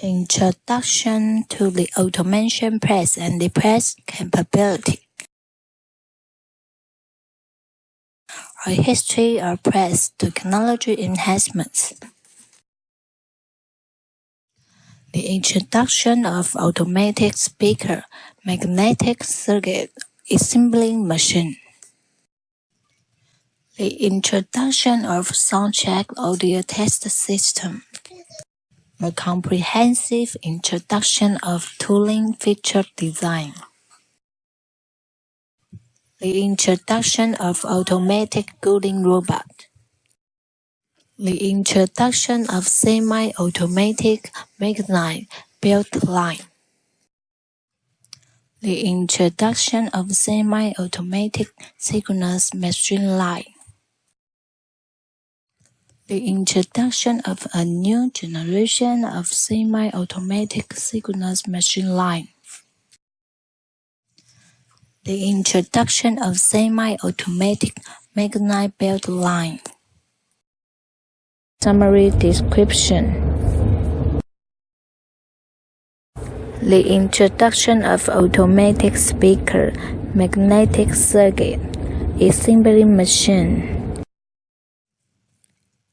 Introduction to the automation press and the press capability. A history of press technology enhancements. The introduction of automatic speaker, magnetic circuit, assembling machine. The introduction of soundcheck audio test system. A comprehensive introduction of tooling feature design. The introduction of automatic cooling robot. The introduction of semi-automatic mechanized build line. The introduction of semi-automatic synchronous machine line. The introduction of a new generation of semi-automatic synchronous machine line. The introduction of semi-automatic mechanized build line. Summary description. The introduction of automatic speaker, magnetic circuit, assembling machine.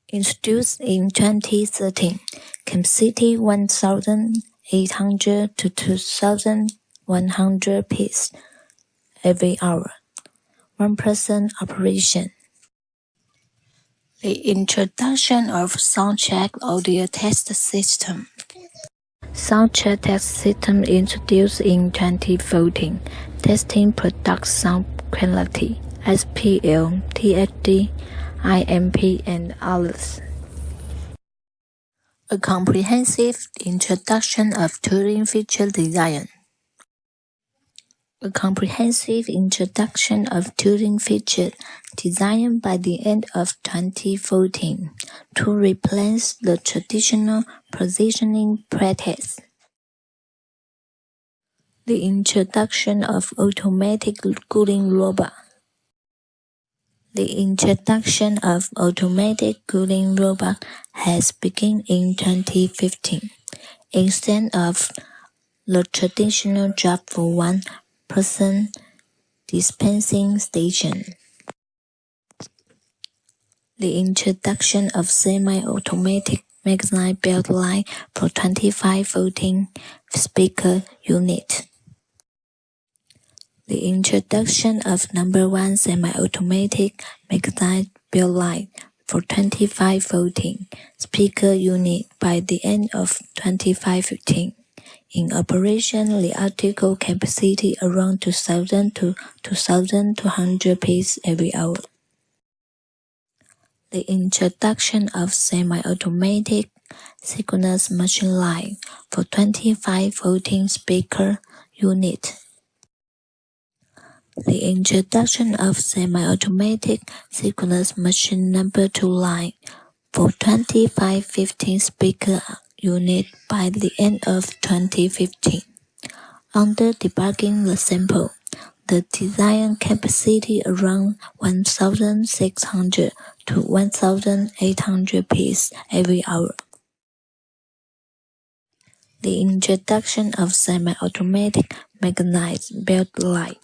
Introduced in 2013, capacity 1,800 to 2,100 pieces every hour. 1% operation. The introduction of soundcheck audio test system. Soundcheck test system introduced in 2014, testing product sound quality, SPL, THD, IMP, and others. A comprehensive introduction of tooling feature design. A comprehensive introduction of tooling feature design by the end of 2014 to replace the traditional positioning practice. The introduction of automatic cooling robot. The introduction of automatic cooling robot has begun in 2015, instead of the traditional job for one-person dispensing station. The introduction of semi-automatic mechanized build line for 25-14 speaker unit. The introduction of number 1 semi-automatic mechanized build line for 25-14 speaker unit by the end of 2015. In operation, the article capacity around 2,000 to 2,200 pieces every hour. The introduction of semi-automatic synchronous machine line for 25-14 speaker unit. The introduction of semi-automatic synchronous machine number 2 line for 25-15 speaker unit by the end of 2015. Under debugging the sample, the design capacity around 1,600 to 1,800 pieces every hour. The introduction of semi-automatic mechanized build line.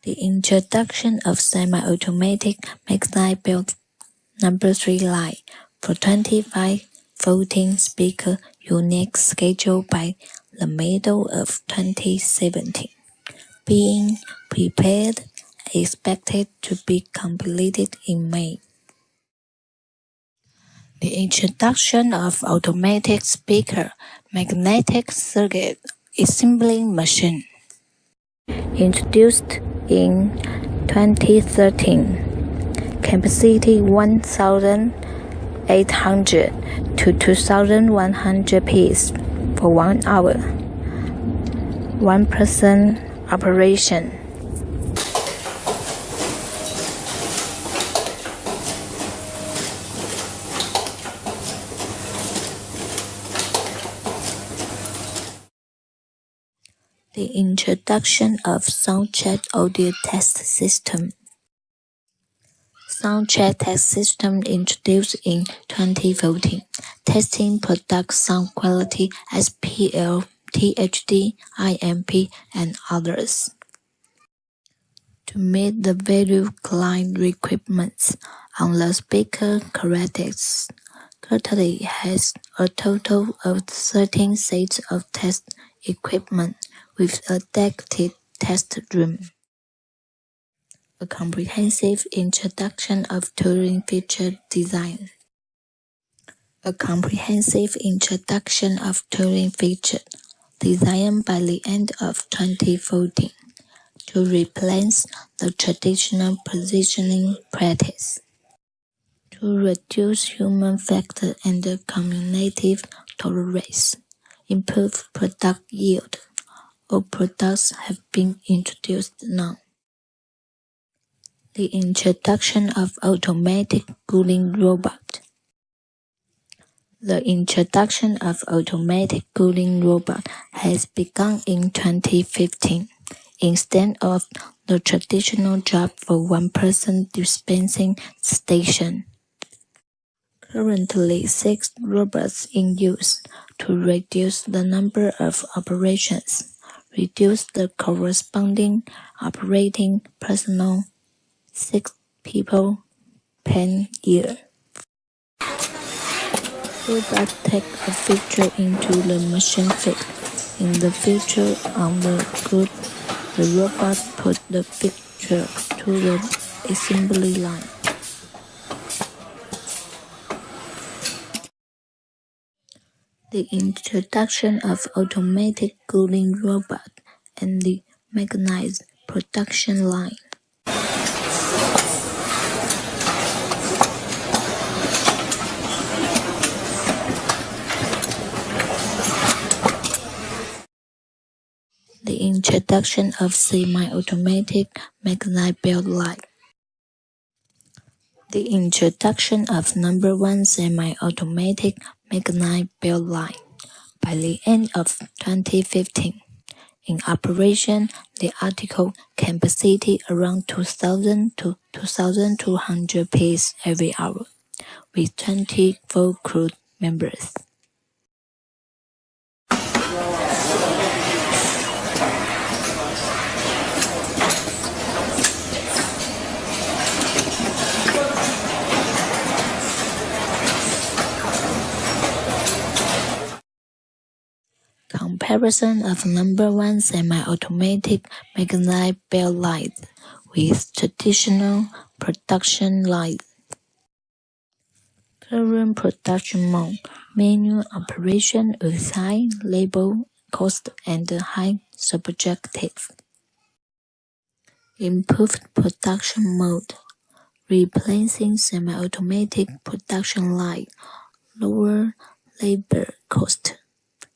The introduction of semi-automatic mechanized build number 3 line for 25-14 speaker unit scheduled by the middle of 2017. Being prepared, expected to be completed in May. The introduction of automatic speaker, magnetic circuit, assembling machine. Introduced in 2013, capacity 1,800 to 2,100 pieces for 1 hour. 1% operation. The introduction of soundcheck audio test system. Soundcheck test system introduced in 2014, testing product sound quality, SPL, THD, IMP, and others. To meet the value client requirements on the speaker characteristics, Currently has a total of 13 sets of test equipment with a dedicated test room. A comprehensive introduction of tooling feature design. A comprehensive introduction of tooling feature designed by the end of 2014 to replace the traditional positioning practice. To reduce human factor and cumulative tolerance, improve product yield. All products have been introduced now. The introduction of automatic cooling robot. The introduction of automatic cooling robot has begun in 2015. Instead of the traditional job for one-person dispensing station. Currently 6 robots in use to reduce the number of operations, reduce the corresponding operating personnel, 6 people per year. Robots take a feature into the machine feed. In the feature on the good, the robot put the feature to the assembly line. The introduction of automatic cooling robot and the mechanized production line. The introduction of semi-automatic mechanized build line. The introduction of number 1 semi-automatic mechanized build line by the end of 2015. In operation, the article capacity around 2,000 to 2,200 pieces every hour, with 24 crew members. Comparison of number 1 semi-automatic mechanized build lines with traditional production lines. Current production mode, manual operation with high labor cost and high subjective. Improved production mode, replacing semi-automatic production line, lower labor cost,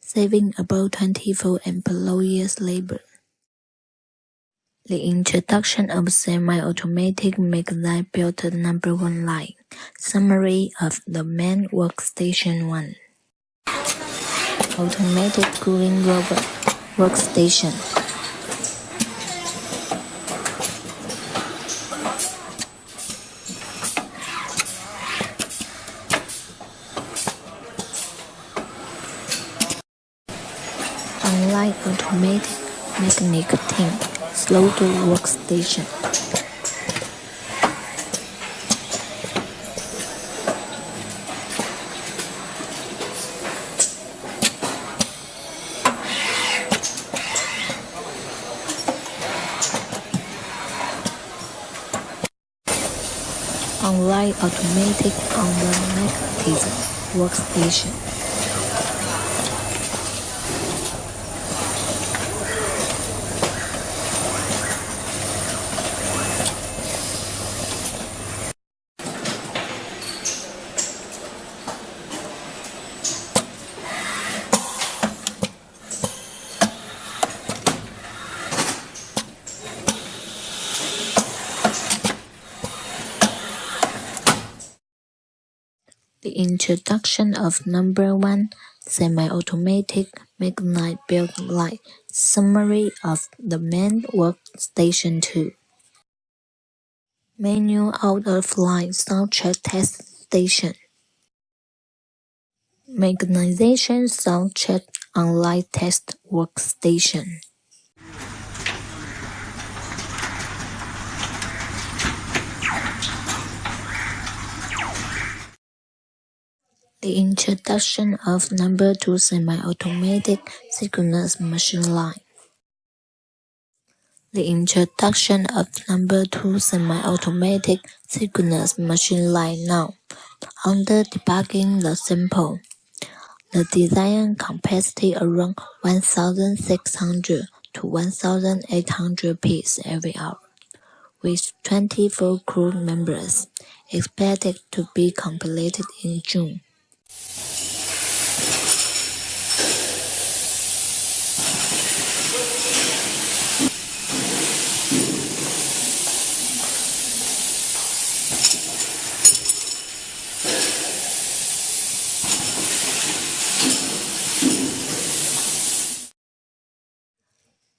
saving about 24 employees' labor. The introduction of semi-automatic mechanized built number 1 line. Summary of the main workstation 1. Automatic cooling robot workstation. Online automatic mechanic team. Slaughter workstation. Online automatic on the mechanism workstation. The introduction of number 1 semi-automatic mechanized build line. Summary of the main workstation 2. Manual out-of-line soundtrack test station. Mechanization sound check online test workstation. The introduction of number 2 semi-automatic synchronous machine line. The introduction of number 2 semi-automatic synchronous machine line now. Under debugging the sample, the design capacity around 1,600 to 1,800 pieces every hour, with 24 crew members, expected to be completed in June.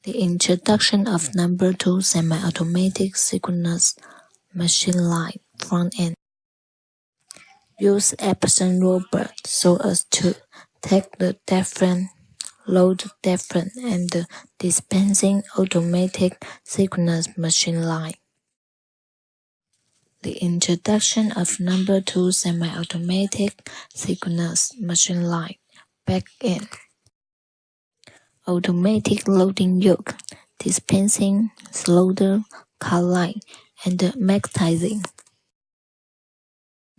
The introduction of number 2 semi-automatic synchronous machine line front end. Use Epson robot so as to take the different load different and dispensing automatic synchronous machine line. The introduction of number 2 semi-automatic synchronous machine line back end. Automatic loading yoke, dispensing, loader, cut line, and magnetizing.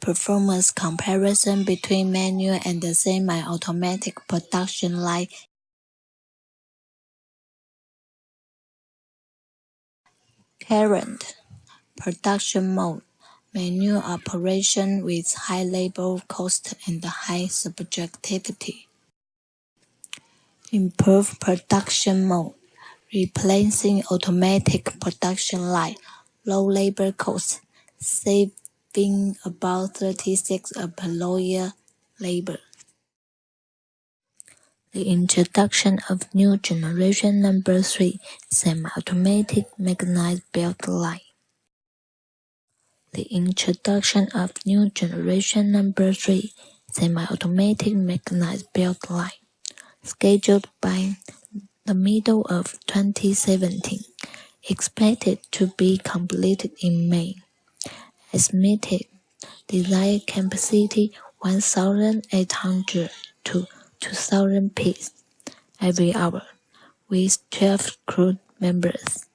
Performance comparison between manual and semi-automatic production line. Current production mode, manual operation with high labor cost and high subjectivity. Improved production mode, replacing automatic production line, low labor cost, saving about 36 employer labor. The introduction of new generation number 3 semi-automatic mechanized belt line. The introduction of new generation number 3 semi-automatic mechanized belt line, scheduled by the middle of 2017, expected to be completed in May. Estimated design capacity 1,800 to 2,000 pieces every hour, with 12 crew members.